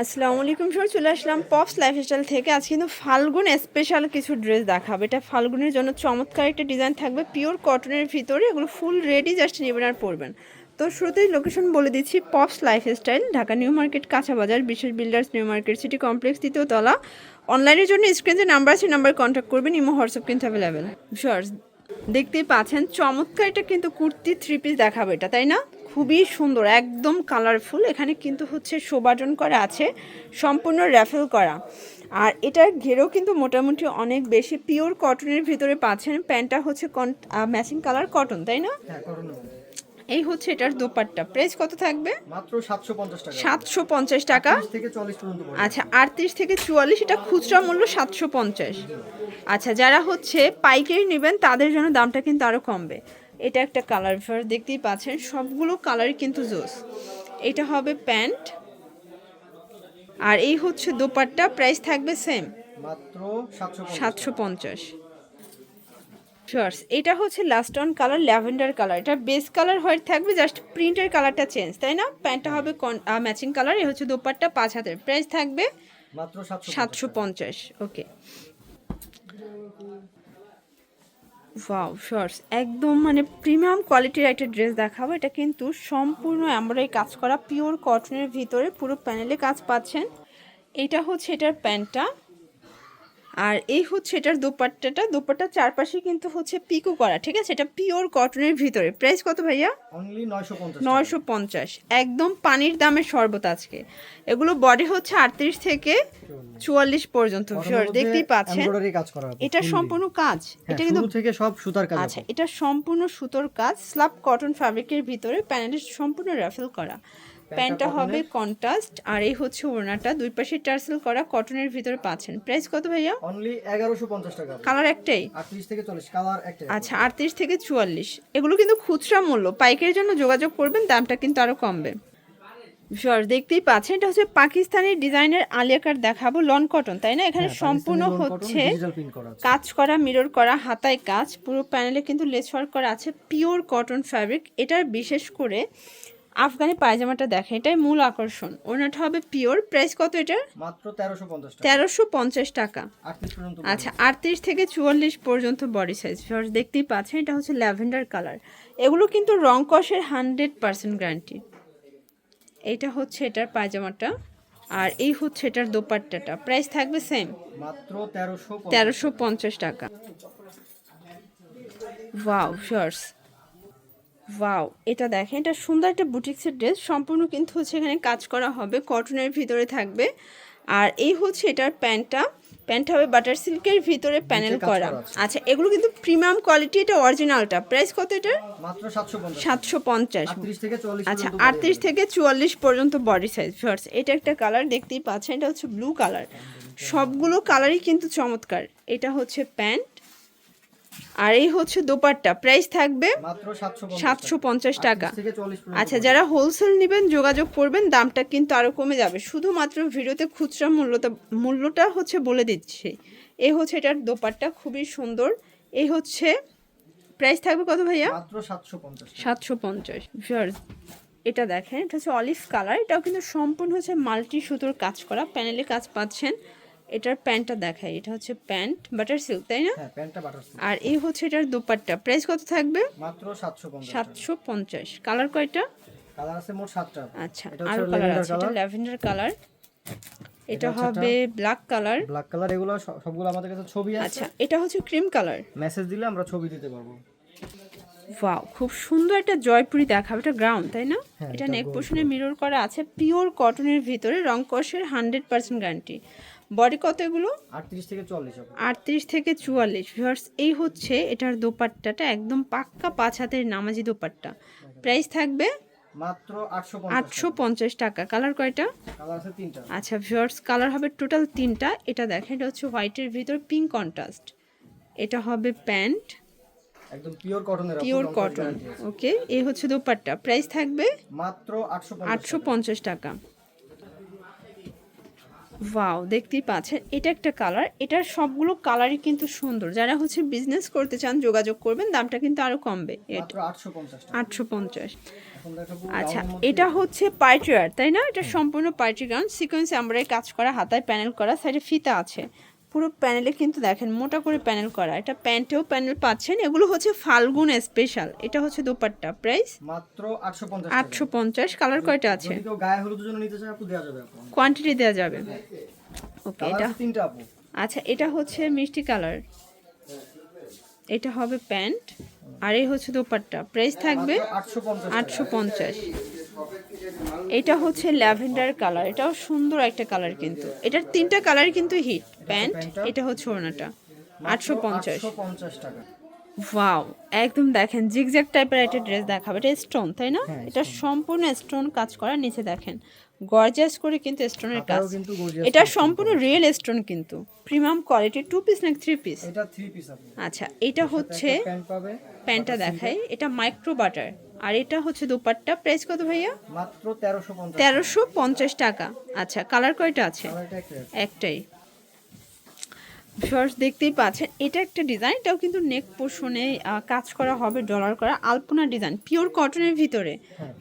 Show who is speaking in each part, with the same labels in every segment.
Speaker 1: আসসালামু আলাইকুম স্যার, চলে আসলাম পপস লাইফস্টাইল থেকে। আজ কিন্তু ফাল্গুন স্পেশাল কিছু ড্রেস দেখাবে। এটা ফাল্গুনের জন্য চমৎকার একটা ডিজাইন থাকবে, পিওর কটনের ভিতরে। এগুলো ফুল রেডি, জাস্ট নেবেন আর পরবেন। তো শুরুতেই লোকেশন বলে দিচ্ছি, Pops Lifestyle, Dhaka New Market, কাঁচা বাজার, Bishesh builders, New Market City Complex, 3য় তলা। অনলাইনের জন্য স্ক্রিনে নাম্বার আছে, নাম্বার কন্ট্যাক্ট করবেন। ইমো হোয়াটসঅ্যাপ কিন্তু অ্যাভেলেবেল। স্যার দেখতেই পাচ্ছেন চমৎকার এটা কিন্তু কুর্তি 3 পিস দেখাবে এটা, তাই না? খুবই সুন্দর, একদম কালারফুল। এখানে কিন্তু হচ্ছে শোভাজন করা আছে, সম্পূর্ণ র্যাফেল করা। আর এটার ঘেরেও কিন্তু মোটামুটি অনেক বেশি, পিওর কটনের ভিতরে পাচ্ছেন। প্যান্টটা হচ্ছে ম্যাচিং কালার কটন, তাই না? এই হচ্ছে এটার দোপাট্টা। প্রাইস কত থাকবে?
Speaker 2: মাত্র 750 টাকা।
Speaker 1: 750 টাকা।
Speaker 2: 30 থেকে 40 পর্যন্ত পড়বে।
Speaker 1: আচ্ছা, 38 থেকে 44, এটা খুচরা মূল্য 750। আচ্ছা, যারা হচ্ছে পাইকারি নেবেন তাদের জন্য দামটা কিন্তু আরও কমবে। এটা একটা কালার, দেখতেই পাচ্ছেন সবগুলো কালারই কিন্তু জোস। এটা হবে প্যান্ট, আর এই হচ্ছে দোপাট্টা। প্রাইস থাকবে সেম,
Speaker 2: মাত্র 750।
Speaker 1: 750। শর্টস, এটা হচ্ছে last on colour, lavender colour. এটা বেস কালার হোয়াইট থাকবে, জাস্ট প্রিন্টের কালারটা চেঞ্জ, তাই না? প্যান্টটা হবে ম্যাচিং কালার। এই হচ্ছে দোপাট্টা, 5 হাতের। প্রাইস থাকবে
Speaker 2: মাত্র
Speaker 1: 750। ওকে, ওয়াও শর্টস, একদম মানে প্রিমিয়াম কোয়ালিটির একটা ড্রেস দেখাবো। এটা কিন্তু সম্পূর্ণ এমব্রয়ডারি কাজ করা, পিওর কটনের ভিতরে পুরো প্যানেলে কাজ পাচ্ছেন। এটা হচ্ছে এটার প্যান্টটা, আর এই হচ্ছে এটার দোপাট্টাটা। দোপাট্টার চারপাশে কিন্তু হচ্ছে পিকো করা, ঠিক আছে? এটা পিওর কটনের ভিতরে। প্রাইস কত ভাইয়া?
Speaker 2: অনলি 950 টাকা।
Speaker 1: 950, একদম পানির দামের শরবত আজকে। এগুলো বডি হচ্ছে 38 থেকে 44 পর্যন্ত। ভিউয়ার্স দেখতেই পাচ্ছেন,
Speaker 2: এমব্রয়ডারি কাজ করা আছে
Speaker 1: এটা সম্পূর্ণ কাজ। এটা কিন্তু
Speaker 2: শুরু থেকে সব সুতার কাজ
Speaker 1: আচ্ছা,
Speaker 2: আছে।
Speaker 1: এটা সম্পূর্ণ সুতোর কাজ, স্ল্যাব কটন ফ্যাব্রিকের ভিতরে, প্যানেলে সম্পূর্ণ রাফেল করা। প্যান্টটা হবে কন্ট্রাস্ট, আর এই হচ্ছে ওড়নাটা, দুই পাশে টার্সেল করা, কটনের ভিতরে পাচ্ছেন। প্রাইস কত ভাইয়া?
Speaker 2: অনলি 1150 টাকা।
Speaker 1: কালার একটাই?
Speaker 2: 38 থেকে 40 কালার একটাই।
Speaker 1: আচ্ছা, 38 থেকে 44। এগুলো কিন্তু খুচরা মূল্য, পাইকারির জন্য যোগাযোগ করবেন, দামটা কিন্তু আরও কমবে। শর্ট দেখতেই পাচ্ছেন, এটা হচ্ছে পাকিস্তানি ডিজাইনের আলিয়া কাট দেখাবো, লন কটন, তাই না? এখানে সম্পূর্ণ হচ্ছে কাজ করা, মিরর করা, হাতায় কাজ, পুরো প্যানেলে কিন্তু লেস ওয়ার্ক করা আছে, পিওর কটন ফ্যাব্রিক। এটার বিশেষ করে আফগানি পায়জামাটা দেখেন, এটাই মূল আকর্ষণ। ওনাটা হবে পিওর। প্রাইস কত এটার?
Speaker 2: মাত্র 1350 টাকা।
Speaker 1: 1350 টাকা।
Speaker 2: 38 পর্যন্ত।
Speaker 1: আচ্ছা, 38 থেকে 44 পর্যন্ত বডি সাইজ। দেখতেই পাচ্ছেন, এটা হচ্ছে ল্যাভেন্ডার কালার। এগুলো কিন্তু রং কষের 100% গ্যারান্টি। এইটা হচ্ছে এটার পায়জামাটা, আর এই হচ্ছে এটার দোপাট্টাটা। প্রাইস থাকবে সেম,
Speaker 2: মাত্র 1350।
Speaker 1: 1350 টাকা। ওয়াও শর্টস, ওয়াও, এটা দেখেন, এটা সুন্দর একটা বুটিক্সের ড্রেস। সম্পূর্ণ কিন্তু হচ্ছে এখানে কাজ করা হবে, কটনের ভিতরে থাকবে। আর এই হচ্ছে এটার প্যান্টটা। প্যান্ট হবে বাটার সিল্কের ভিতরে প্যানেল করা। আচ্ছা, এগুলো কিন্তু প্রিমিয়াম কোয়ালিটি, এটা অরিজিনালটা। প্রাইস কত এটার?
Speaker 2: মাত্র 750।
Speaker 1: 750।
Speaker 2: 38 থেকে 40
Speaker 1: আচ্ছা,
Speaker 2: পর্যন্ত।
Speaker 1: 38 থেকে 44 পর্যন্ত বডি সাইজ। শর্টস, এটা একটা কালার দেখতেই পাচ্ছেন, এটা হচ্ছে ব্লু কালার। সবগুলো কালারই কিন্তু চমৎকার। এটা হচ্ছে প্যান্ট, আর এই হচ্ছে দোপাট্টা। প্রাইস থাকবে
Speaker 2: মাত্র
Speaker 1: 750 টাকা।
Speaker 2: 38 থেকে 40 পর্যন্ত।
Speaker 1: আচ্ছা, যারা হোলসেল নেবেন যোগাযোগ করবেন, দামটা কিন্তু আরও কমে যাবে। শুধুমাত্র ভিডিওতে খুচরা মূল্যটা হচ্ছে বলে দিচ্ছি। এই হচ্ছে এটার দোপাট্টা, খুবই সুন্দর। এই হচ্ছে প্রাইস থাকবে কত ভাইয়া?
Speaker 2: মাত্র 750।
Speaker 1: 750। ভিউয়ার্স, এটা দেখেন, এটা হচ্ছে অলিভ কালার। এটাও কিন্তু সম্পূর্ণ হচ্ছে মাল্টি সুতোর কাজ করা, প্যানেলে কাজ পাচ্ছেন। এটার প্যান্টটা দেখাই, এটা হচ্ছে প্যান্ট বাটার সিল্ক, তাই না?
Speaker 2: হ্যাঁ, প্যান্টটা বাটার সিল্ক।
Speaker 1: আর এই হচ্ছে এটার দোপাট্টা। প্রাইস কত থাকবে?
Speaker 2: মাত্র 750।
Speaker 1: 750। কালার কয়টা?
Speaker 2: কালার আছে মোট 7টা।
Speaker 1: আচ্ছা, আরো কালার আছে। এটা ল্যাভেন্ডার কালার, এটা হবে ব্ল্যাক কালার।
Speaker 2: ব্ল্যাক কালার, এগুলো সবগুলো আমাদের কাছে ছবি আছে।
Speaker 1: আচ্ছা, এটা হচ্ছে ক্রিম কালার।
Speaker 2: মেসেজ দিলে আমরা ছবি দিতে পারবো।
Speaker 1: ওয়াও, খুব সুন্দর একটা জয়পুরি দেখাবে। এটা গ্রাউন্ড, তাই না?
Speaker 2: হ্যাঁ,
Speaker 1: এটা নেক পোর্শনে মিরর করা আছে, পিওর কটনের ভিতরে, রং কষের 100% গ্যারান্টি। বডি কত এগুলো?
Speaker 2: 38 থেকে 40 হবে।
Speaker 1: 38 থেকে 44। ভিউয়ার্স, এই হচ্ছে এটার দোপাট্টাটা, একদম পাক্কা 5 হাতের নামাজি দোপাট্টা। প্রাইস থাকবে
Speaker 2: মাত্র
Speaker 1: 850 টাকা। কালার কয়টা?
Speaker 2: কালার আছে 3টা।
Speaker 1: আচ্ছা ভিউয়ার্স, কালার হবে টোটাল 3টা। এটা দেখেন, এটা হচ্ছে হোয়াইটের ভিতর পিঙ্ক কন্ট্রাস্ট। এটা হবে প্যান্ট,
Speaker 2: একদম পিওর কটনের,
Speaker 1: পিওর কটন। ওকে, এই হচ্ছে দোপাট্টা। প্রাইস থাকবে
Speaker 2: মাত্র
Speaker 1: 850 টাকা। ওয়াও, দেখতেই পাচ্ছেন, এটা একটা কালার। এটার সবগুলো কালারই কিন্তু সুন্দর। যারা হচ্ছে বিজনেস করতে চান যোগাযোগ করবেন, দামটা কিন্তু আরো কমবে।
Speaker 2: মাত্র 850 টাকা।
Speaker 1: 850।
Speaker 2: এখন দেখাবো
Speaker 1: আচ্ছা
Speaker 2: gown এর মধ্যে।
Speaker 1: এটা হচ্ছে পার্টি ওয়্যার তাই না? এটা সম্পূর্ণ পার্টি গাউন, সিকোয়েন্স এমব্রয়ডারি কাজ করা, হাতায় প্যানেল করা, সাইডে ফিতা আছে। পুরো প্যানেলে কিন্তু দেখেন মোটা করে প্যানেল করা। এটা প্যান্টেও প্যানেল পাচ্ছেন। এগুলো হচ্ছে ফাল্গুন স্পেশাল। এটা হচ্ছে দোপাট্টা, প্রাইস
Speaker 2: মাত্র 850 টাকা।
Speaker 1: 850। কালার কয়টা আছে?
Speaker 2: যদি কেউ গায়ে হলুদের জন্য নিতে চায় আপু দেওয়া যাবে আপু।
Speaker 1: কোয়ান্টিটি দেওয়া যাবে। ওকে,
Speaker 2: কালার
Speaker 1: এটা
Speaker 2: আছে তিনটা আপু।
Speaker 1: আচ্ছা এটা হচ্ছে মিষ্টি কালার, এটা হবে প্যান্ট, আর এই হচ্ছে দোপাট্টা, প্রাইস থাকবে
Speaker 2: 850
Speaker 1: 850। এটা হচ্ছে ল্যাভেন্ডার কালার, এটাও সুন্দর একটা কালার কিন্তু। এটার তিনটা কালার কিন্তু হিট। প্যান্ট, এটা হচ্ছে ওড়নাটা, 850।
Speaker 2: 850 টাকা।
Speaker 1: ওয়াও, একদম দেখেন জিগজ্যাগ টাইপের একটা ড্রেস দেখাবে। এটা স্টোন তাই না?
Speaker 2: হ্যাঁ,
Speaker 1: এটা সম্পূর্ণ স্টোন কাজ করা, নিচে দেখেন গর্জিয়াস করে কিন্তু স্টোনের কাজ।
Speaker 2: হাতায়ও কিন্তু gorgeous
Speaker 1: এটা
Speaker 2: কাজ
Speaker 1: সম্পূর্ণ রিয়েল স্টোন কিন্তু, প্রিমিয়াম কোয়ালিটি। 2 পিস নাকি 3 পিস?
Speaker 2: এটা 3 পিস আপু।
Speaker 1: আচ্ছা এটা হচ্ছে
Speaker 2: প্যান্ট পাবে
Speaker 1: প্যান্টটা দেখাই, এটা মাইক্রো বাটার, আর এটা হচ্ছে দোপাট্টা। প্রাইস কত ভাইয়া?
Speaker 2: মাত্র 1350।
Speaker 1: 1350 টাকা। আচ্ছা কালার কয়টা আছে?
Speaker 2: কালারটা একটাই আছে।
Speaker 1: একটাই। শর্টস দেখতেই পাচ্ছেন, এটা একটা ডিজাইন, এটাও কিন্তু নেক পোর্শনে কাজ করা হবে, ডলার করা আলপনা ডিজাইন, পিওর কটনের ভিতরে।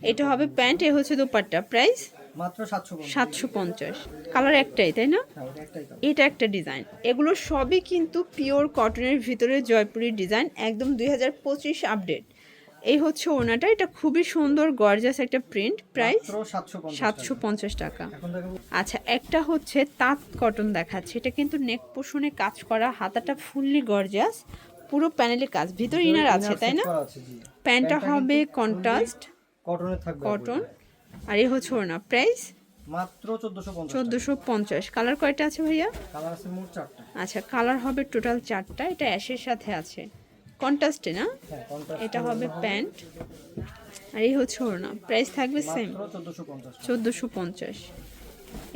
Speaker 1: এটা হবে প্যান্ট, এ হচ্ছে দোপাট্টা, প্রাইস
Speaker 2: মাত্র 750।
Speaker 1: 750। কালার একটাই তাই না?
Speaker 2: হ্যাঁ ওটা একটাই কালার।
Speaker 1: এটা একটা ডিজাইন। এগুলো সবই কিন্তু পিওর কটনের ভিতরে জয়পুরি ডিজাইন, একদম 2025 আপডেট। এই হচ্ছে ওনাটা, এটা খুবই সুন্দর গর্জাস একটা প্রিন্ট, প্রাইস
Speaker 2: মাত্র 750 টাকা।
Speaker 1: 750 টাকা।
Speaker 2: এখন দেখাবো
Speaker 1: আচ্ছা একটা হচ্ছে তাঁত কটন দেখাচ্ছে, এটা কিন্তু নেক পোর্শনে কাজ করা, হাতাটা ফুললি গর্জিয়াস, পুরো প্যানেলে কাজ, ভিতর ইনার আছে তাই না?
Speaker 2: করা আছে, জি।
Speaker 1: প্যান্টটা হবে কন্ট্রাস্ট
Speaker 2: কটনের থাকবে আপু
Speaker 1: কটন,
Speaker 2: এটা।
Speaker 1: আর এই হচ্ছে ওনা, প্রাইস
Speaker 2: মাত্র 1450 টাকা।
Speaker 1: 1450। কালার কয়টা আছে ভাইয়া?
Speaker 2: কালার আছে মোট 4টা।
Speaker 1: আচ্ছা কালার হবে টোটাল 4টা। এটা অ্যাশের সাথে আছে, কন্ট্রাস্টে না?
Speaker 2: হ্যাঁ কন্ট্রাস্ট।
Speaker 1: এটা হবে প্যান্ট, আর এই হচ্ছে ওড়না, প্রাইস থাকবে সেম
Speaker 2: মাত্র 1450 টাকা।
Speaker 1: 1450।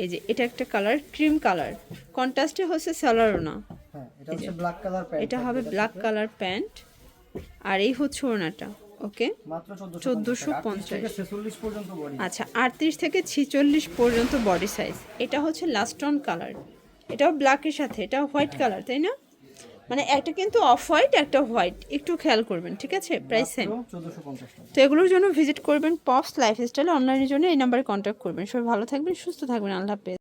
Speaker 1: এই যে এটা একটা কালার, ক্রিম কালার, কন্ট্রাস্টে হচ্ছে সালোয়ার ওড়না।
Speaker 2: হ্যাঁ এটা হচ্ছে ব্ল্যাক কালার প্যান্ট।
Speaker 1: এটা হবে ব্ল্যাক কালার প্যান্ট, আর এই হচ্ছে ওড়নাটা। ওকে,
Speaker 2: মাত্র
Speaker 1: 1450
Speaker 2: থেকে 46 পর্যন্ত বডি।
Speaker 1: আচ্ছা 38 থেকে 46 পর্যন্ত বডি সাইজ। এটা হচ্ছে লাস্টন কালার, এটাও ব্ল্যাকের সাথে, এটাও হোয়াইট কালার তাই না? মানে একটা কিন্তু অফ হোয়াইট, একটা হোয়াইট, একটু খেয়াল করবেন ঠিক আছে? Price same.
Speaker 2: 1450 টাকা।
Speaker 1: তো এগুলোর জন্য ভিজিট করবেন পপস লাইফস্টাইল, অনলাইনের জন্য এই নাম্বারে কন্ট্যাক্ট করবেন। সবাই ভালো থাকবেন, সুস্থ থাকবেন, আল্লাহ হাফেজ।